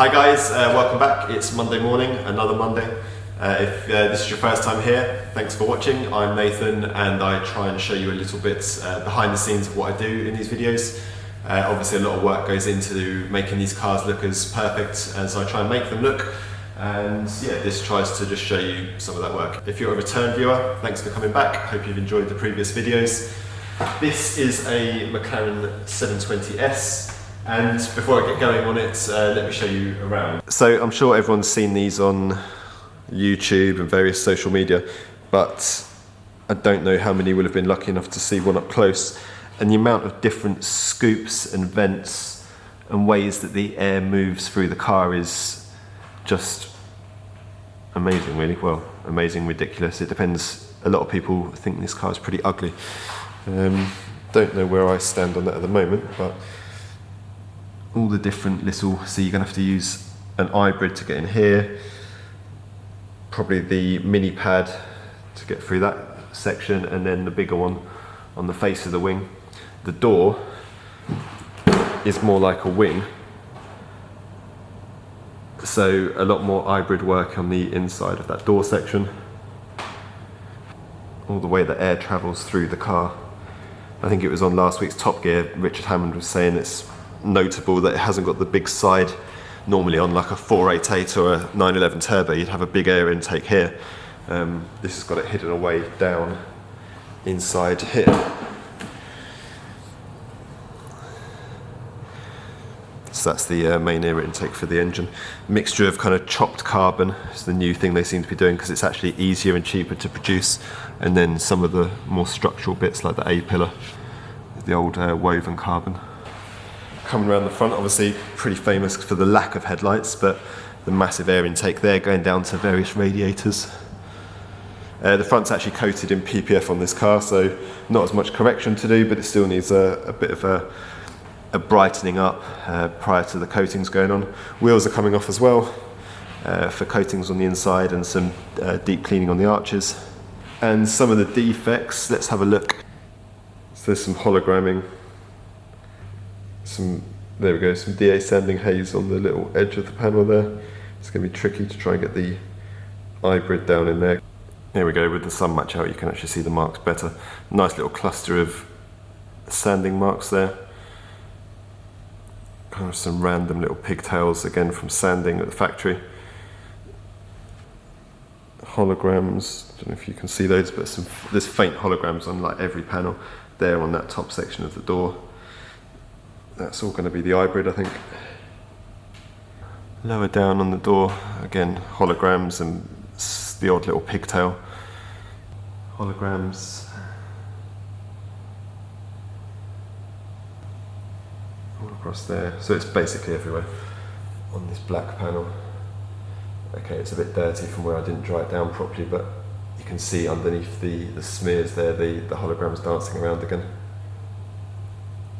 Hi guys, welcome back. It's Monday morning, another Monday. If this is your first time here, thanks for watching. I'm Nathan and I try and show you a little bit behind the scenes of what I do in these videos. Obviously a lot of work goes into making these cars look as perfect as I try and make them look. And yeah, this tries to just show you some of that work. If you're a return viewer, thanks for coming back. Hope you've enjoyed the previous videos. This is a McLaren 720S. And before I get going on it, let me show you around. So I'm sure everyone's seen these on YouTube and various social media, but I don't know how many will have been lucky enough to see one up close. And the amount of different scoops and vents and ways that the air moves through the car is just amazing, really. Well, amazing, ridiculous. It depends. A lot of people think this car is pretty ugly. Don't know where I stand on that at the moment, but all the different little, so you're gonna have to use an hybrid to get in here, probably the mini pad to get through that section, and then the bigger one on the face of the wing. The door is more like a wing, so a lot more hybrid work on the inside of that door section. All the way the air travels through the car. I think it was on last week's Top Gear, Richard Hammond was saying it's notable that it hasn't got the big side. Normally on like a 488 or a 911 turbo you'd have a big air intake here. This has got it hidden away down inside here. So that's the main air intake for the engine. Mixture of kind of chopped carbon is the new thing they seem to be doing because it's actually easier and cheaper to produce, and then some of the more structural bits like the A-pillar, the old woven carbon. Coming around the front, obviously pretty famous for the lack of headlights, but the massive air intake there going down to various radiators. The front's actually coated in PPF on this car, so not as much correction to do, but it still needs a bit of a brightening up prior to the coatings going on. Wheels are coming off as well for coatings on the inside and some deep cleaning on the arches. And some of the defects, let's have a look. So there's some hologramming. There we go, some DA sanding haze on the little edge of the panel there. It's going to be tricky to try and get the hybrid down in there. There we go, with the sun match out you can actually see the marks better. Nice little cluster of sanding marks there. Kind of some random little pigtails again from sanding at the factory. Holograms, I don't know if you can see those, but there's faint holograms on like every panel there on that top section of the door. That's all going to be the hybrid, I think. Lower down on the door, again, holograms and the odd little pigtail. Holograms. All across there. So it's basically everywhere on this black panel. Okay, it's a bit dirty from where I didn't dry it down properly, but you can see underneath the smears there, the holograms dancing around again.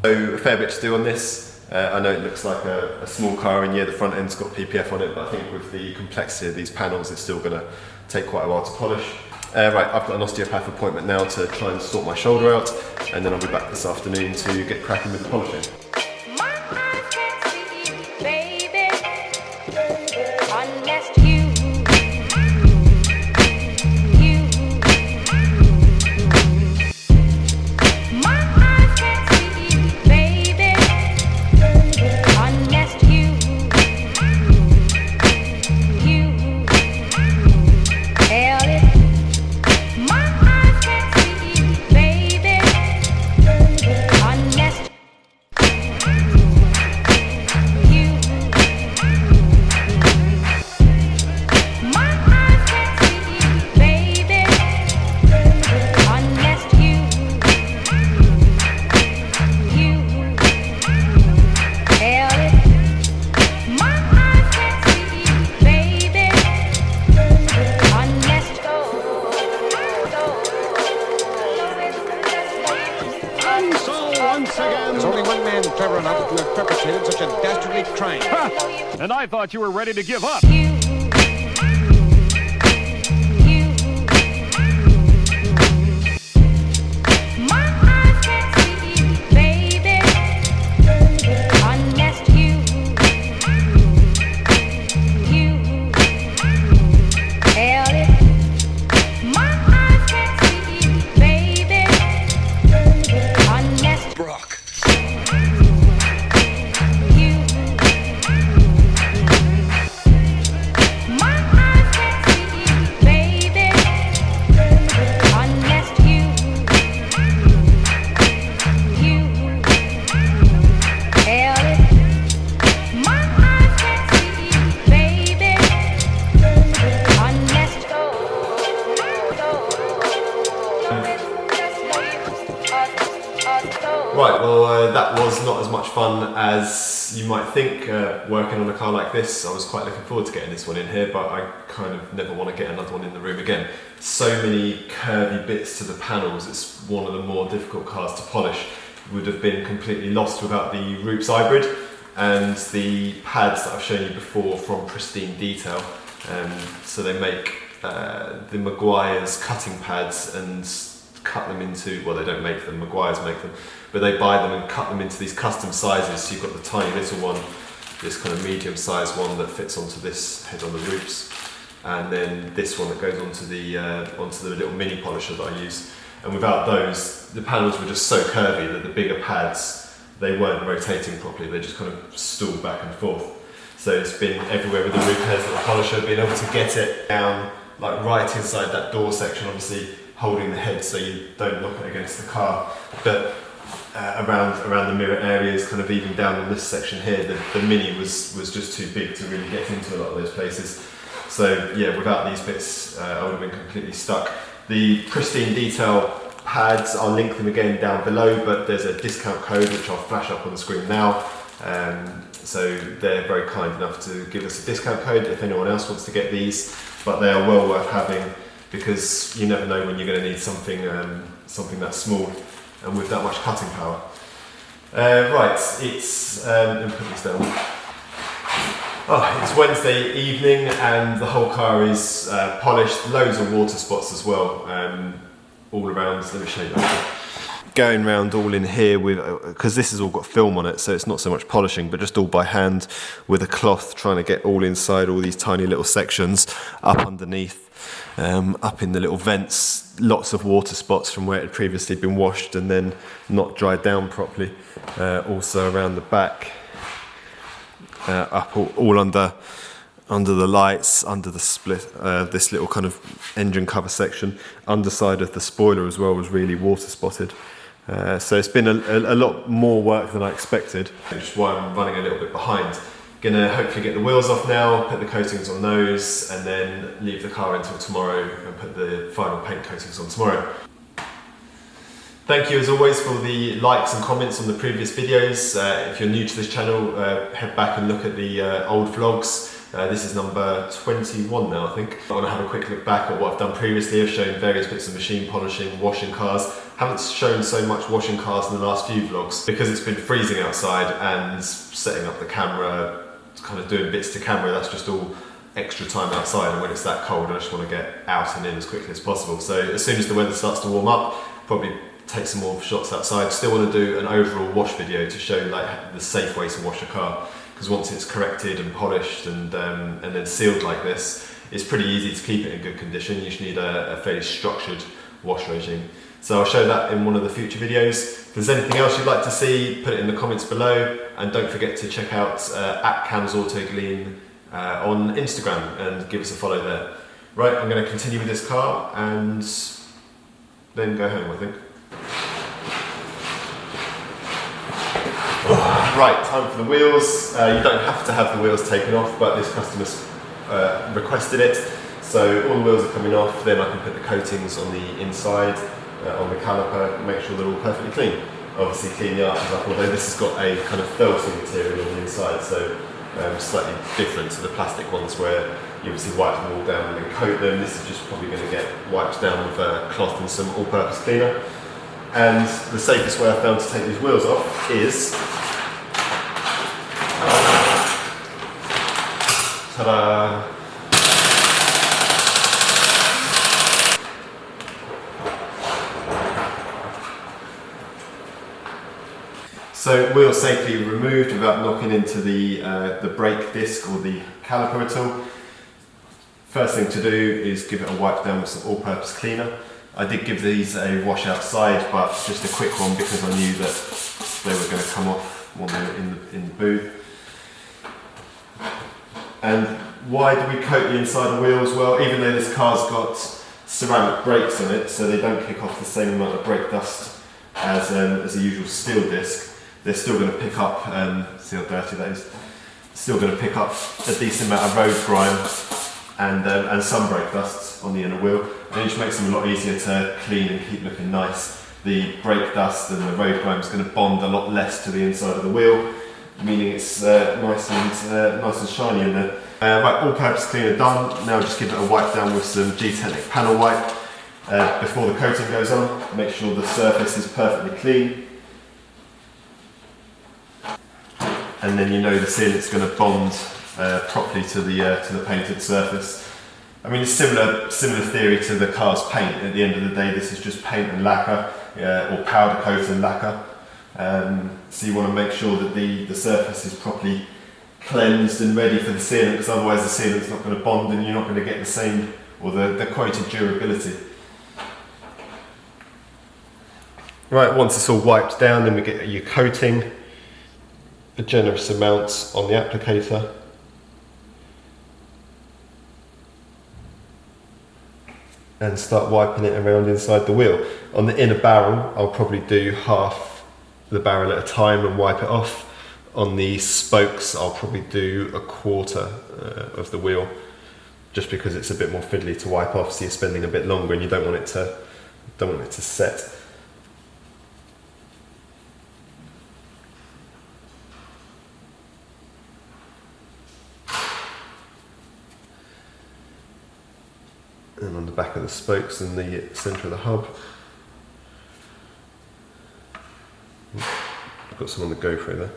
So a fair bit to do on this. I know it looks like a small car, and yeah, the front end's got PPF on it, but I think with the complexity of these panels, it's still going to take quite a while to polish. Right, I've got an osteopath appointment now to try and sort my shoulder out, and then I'll be back this afternoon to get cracking with the polishing. There's only one man clever enough to have perpetrated such a dastardly crime. Ha! And I thought you were ready to give up. Brock. Right, well that was not as much fun as you might think working on a car like this. I was quite looking forward to getting this one in here, but I kind of never want to get another one in the room again. So many curvy bits to the panels, it's one of the more difficult cars to polish. Would have been completely lost without the Roops hybrid and the pads that I've shown you before from Pristine Detail. So they make the Maguire's cutting pads and cut them into, well, they don't make them, Maguire's make them, but they buy them and cut them into these custom sizes. So you've got the tiny little one, this kind of medium sized one that fits onto this head on the Roops, and then this one that goes onto the little mini polisher that I use. And without those, the panels were just so curvy that the bigger pads, they weren't rotating properly, they just kind of stooled back and forth. So it's been everywhere with the Roop heads and the polisher, being able to get it down like right inside that door section, obviously holding the head so you don't knock it against the car, but around the mirror areas, kind of even down on this section here, the Mini was just too big to really get into a lot of those places. So yeah, without these bits, I would have been completely stuck. The Pristine Detail pads, I'll link them again down below, but there's a discount code which I'll flash up on the screen now. So they're very kind enough to give us a discount code if anyone else wants to get these, but they are well worth having, because you never know when you're going to need something that small and with that much cutting power. Right, it's let me put this down. It's Wednesday evening and the whole car is polished, loads of water spots as well, all around. Let me show you that. Going round all in here with, because this has all got film on it, so it's not so much polishing, but just all by hand with a cloth, trying to get all inside all these tiny little sections, up underneath, up in the little vents, lots of water spots from where it had previously been washed and then not dried down properly. Also around the back, up all under the lights, under the split, this little kind of engine cover section, underside of the spoiler as well was really water spotted. So it's been a lot more work than I expected, which is why I'm running a little bit behind. Gonna hopefully get the wheels off now, put the coatings on those, and then leave the car until tomorrow and put the final paint coatings on tomorrow. Thank you as always for the likes and comments on the previous videos. If you're new to this channel, head back and look at the old vlogs. This is number 21 now, I think. I want to have a quick look back at what I've done previously. I've shown various bits of machine polishing, washing cars. Haven't shown so much washing cars in the last few vlogs because it's been freezing outside, and setting up the camera, kind of doing bits to camera, that's just all extra time outside, and when it's that cold I just want to get out and in as quickly as possible. So as soon as the weather starts to warm up, probably take some more shots outside. Still want to do an overall wash video to show like the safe way to wash a car, because once it's corrected and polished and then sealed like this, it's pretty easy to keep it in good condition. You just need a fairly structured wash regime. So I'll show that in one of the future videos. If there's anything else you'd like to see, put it in the comments below, and don't forget to check out @CamsAutoGleam on Instagram and give us a follow there. Right, I'm going to continue with this car and then go home, I think. Right, time for the wheels. You don't have to have the wheels taken off, but this customer's requested it. So all the wheels are coming off, then I can put the coatings on the inside, on the caliper, make sure they're all perfectly clean. Obviously clean the arches up, although this has got a kind of felting material on the inside, so slightly different to the plastic ones where you obviously wipe them all down and then coat them. This is just probably going to get wiped down with a cloth and some all-purpose cleaner. And the safest way I found to take these wheels off is, ta-da! So wheels safely removed without knocking into the brake disc or the caliper at all. First thing to do is give it a wipe down with some all-purpose cleaner. I did give these a wash outside, but just a quick one because I knew that they were going to come off when they were in the booth. And why do we coat the inside of the wheels? Well, even though this car's got ceramic brakes on it, so they don't kick off the same amount of brake dust as a usual steel disc, they're still going to pick up, see how dirty that is, still going to pick up a decent amount of road grime and some brake dust on the inner wheel, and it just makes them a lot easier to clean and keep looking nice. The brake dust and the road grime is going to bond a lot less to the inside of the wheel, meaning it's nice and shiny in there. Right, all-purpose cleaner done. Now just give it a wipe down with some Gtechniq panel wipe before the coating goes on. Make sure the surface is perfectly clean, and then you know the sealant's going to bond properly to the painted surface. I mean, it's similar theory to the car's paint. At the end of the day, this is just paint and lacquer, or powder coat and lacquer. So you want to make sure that the surface is properly cleansed and ready for the sealant, because otherwise the sealant's not going to bond and you're not going to get the same, or the quoted durability. Right, once it's all wiped down, then we get your coating, a generous amount on the applicator. And start wiping it around inside the wheel. On the inner barrel, I'll probably do half the barrel at a time and wipe it off. On the spokes, I'll probably do a quarter of the wheel, just because it's a bit more fiddly to wipe off, so you're spending a bit longer and you don't want it to set. And on the back of the spokes and the centre of the hub. I've got some on the GoPro there.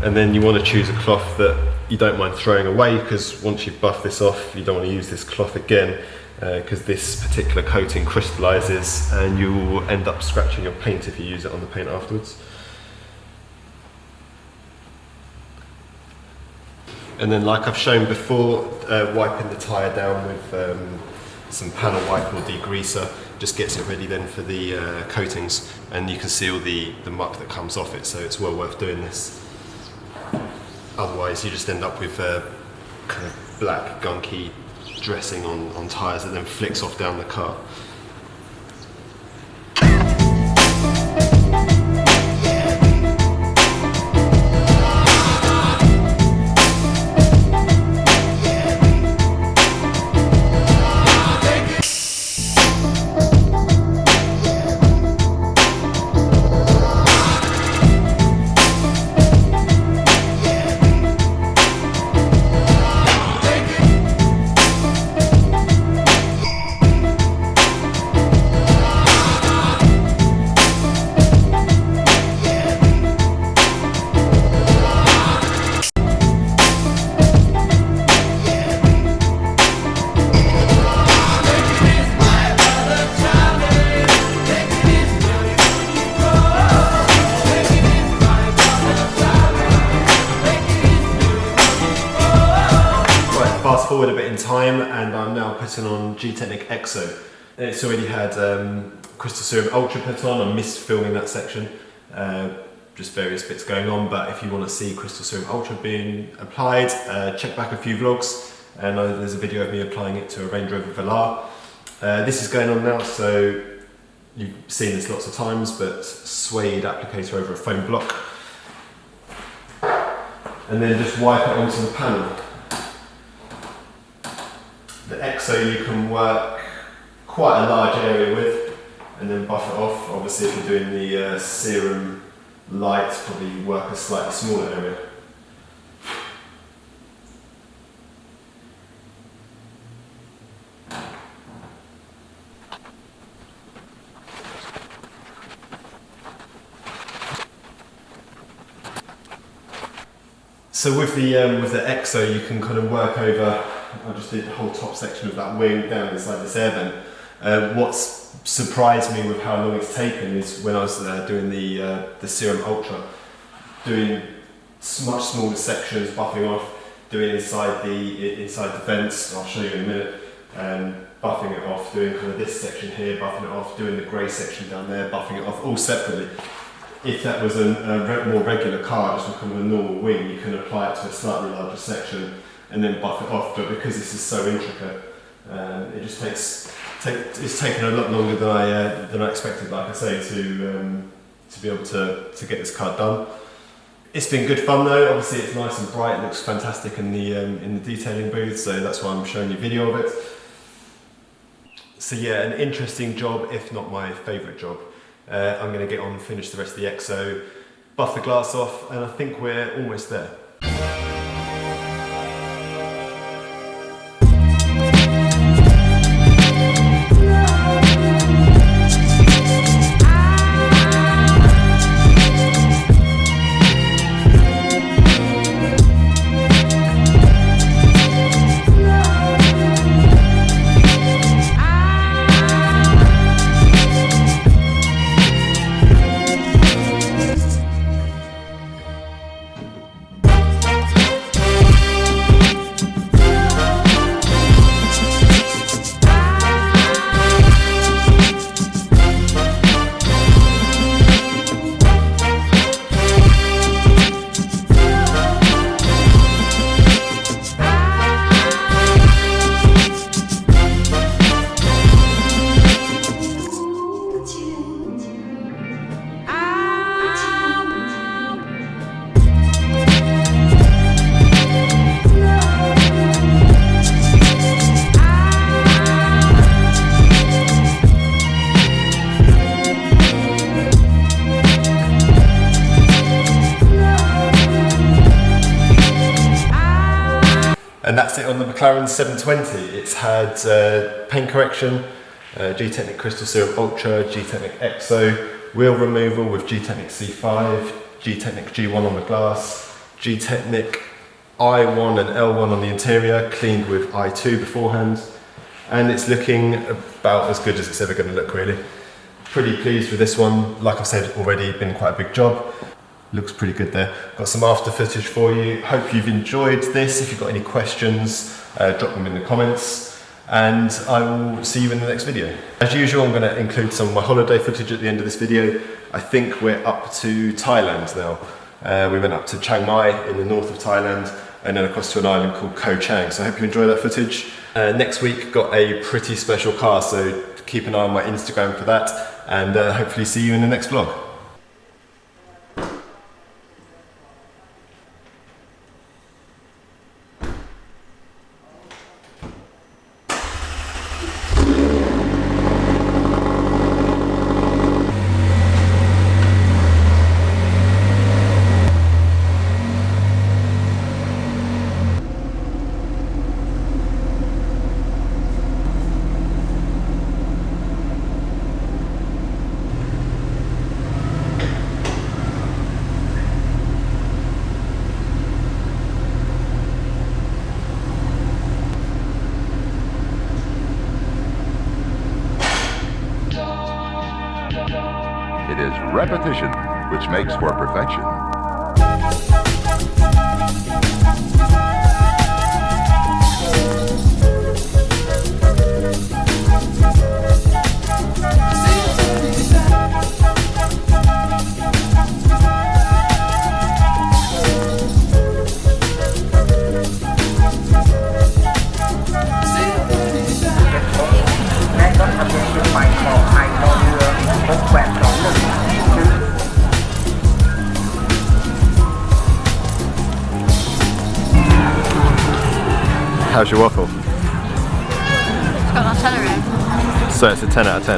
And then you want to choose a cloth that you don't mind throwing away, because once you've buffed this off, you don't want to use this cloth again, because this particular coating crystallises and you will end up scratching your paint if you use it on the paint afterwards. And then, like I've shown before, wiping the tyre down with some panel wipe or degreaser just gets it ready then for the coatings, and you can see all the muck that comes off it, so it's well worth doing this. Otherwise you just end up with kind of black gunky dressing on tyres that then flicks off down the car. Fast forward a bit in time, and I'm now putting on Gtechniq EXO. It's already had Crystal Serum Ultra put on. I missed filming that section, just various bits going on, but if you want to see Crystal Serum Ultra being applied, check back a few vlogs, and there's a video of me applying it to a Range Rover Velar. This is going on now, so you've seen this lots of times, but suede applicator over a foam block, and then just wipe it onto the panel. The EXO you can work quite a large area with and then buff it off. Obviously if you're doing the serum light, probably work a slightly smaller area. So with the EXO you can kind of work over, I just did the whole top section of that wing down inside this air vent. What's surprised me with how long it's taken is when I was doing the Serum Ultra. doing much smaller sections, buffing off, doing inside the fence. I'll show you in a minute. Buffing it off, doing kind of this section here, buffing it off, doing the grey section down there, buffing it off, all separately. If that was a more regular car, just with kind of a normal wing, you can apply it to a slightly larger section and then buff it off. But because this is so intricate, it just it's taken a lot longer than I expected, like I say, to be able to get this car done. It's been good fun though. Obviously it's nice and bright, it looks fantastic in the detailing booth, so that's why I'm showing you video of it. So yeah, an interesting job, if not my favourite job. I'm going to get on and finish the rest of the exo, buff the glass off, and I think we're almost there. And that's it on the McLaren 720. It's had paint correction, Gtechniq Crystal Serum Ultra, Gtechniq Exo, wheel removal with Gtechniq C5, Gtechniq G1 on the glass, Gtechniq I1 and L1 on the interior, cleaned with I2 beforehand, and it's looking about as good as it's ever going to look, really. Pretty pleased with this one. Like I've said already, been quite a big job. Looks pretty good there. Got some after footage for you. Hope you've enjoyed this. If you've got any questions, drop them in the comments, and I will see you in the next video. As usual, I'm going to include some of my holiday footage at the end of this video. I think we're up to Thailand now. We went up to Chiang Mai in the north of Thailand, and then across to an island called Chang. So I hope you enjoy that footage. Next week, got a pretty special car, so keep an eye on my Instagram for that, and hopefully see you in the next vlog. It is repetition which makes for perfection. How's your waffle? It's got Nutella in it. So it's a 10 out of 10.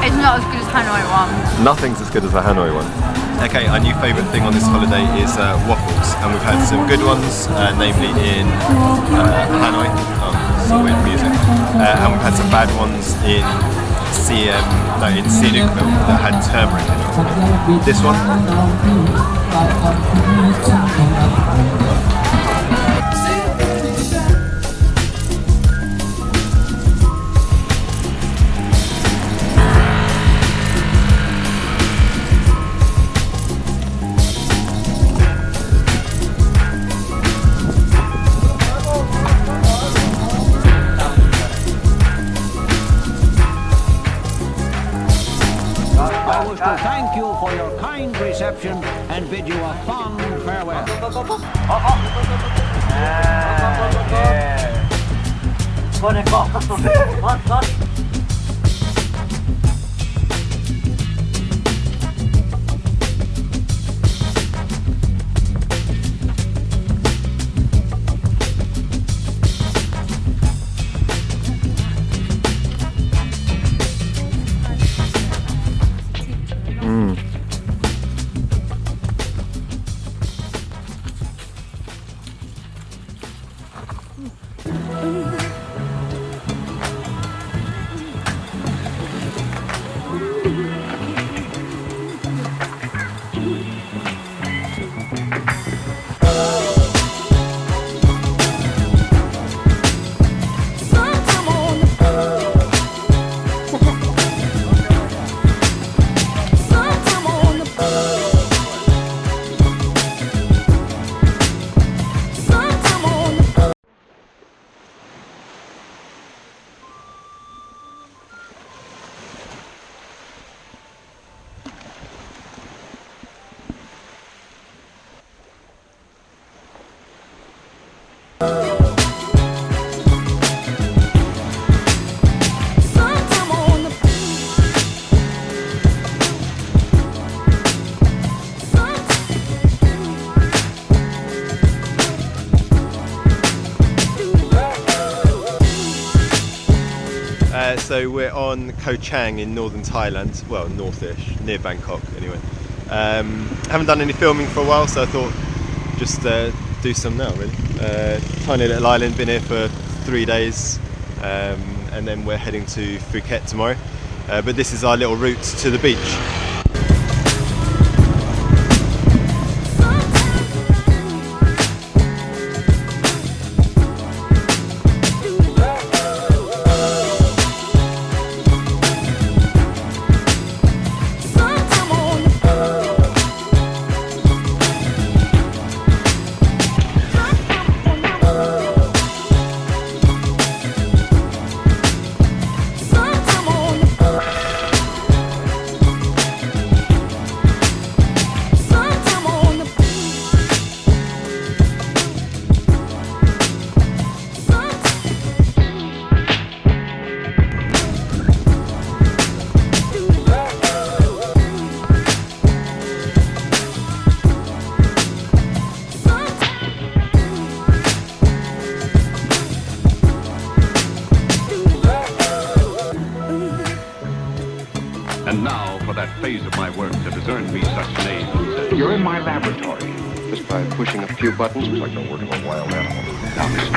It's not as good as Hanoi one. Nothing's as good as the Hanoi one. Okay, our new favourite thing on this holiday is waffles, and we've had some good ones, namely in Hanoi, some weird music, and we've had some bad ones in Sihanoukville that had turmeric in it. This one. reception and bid you a fond farewell. So we're on Chang in northern Thailand, well, northish, near Bangkok anyway. Haven't done any filming for a while, so I thought just do some now, really. Tiny little island, been here for 3 days, and then we're heading to Phuket tomorrow. But this is our little route to the beach. And now for that phase of my work that has earned me such names. You're in my laboratory. Just by pushing a few buttons. Looks like they're working on wild animals. Now, Miss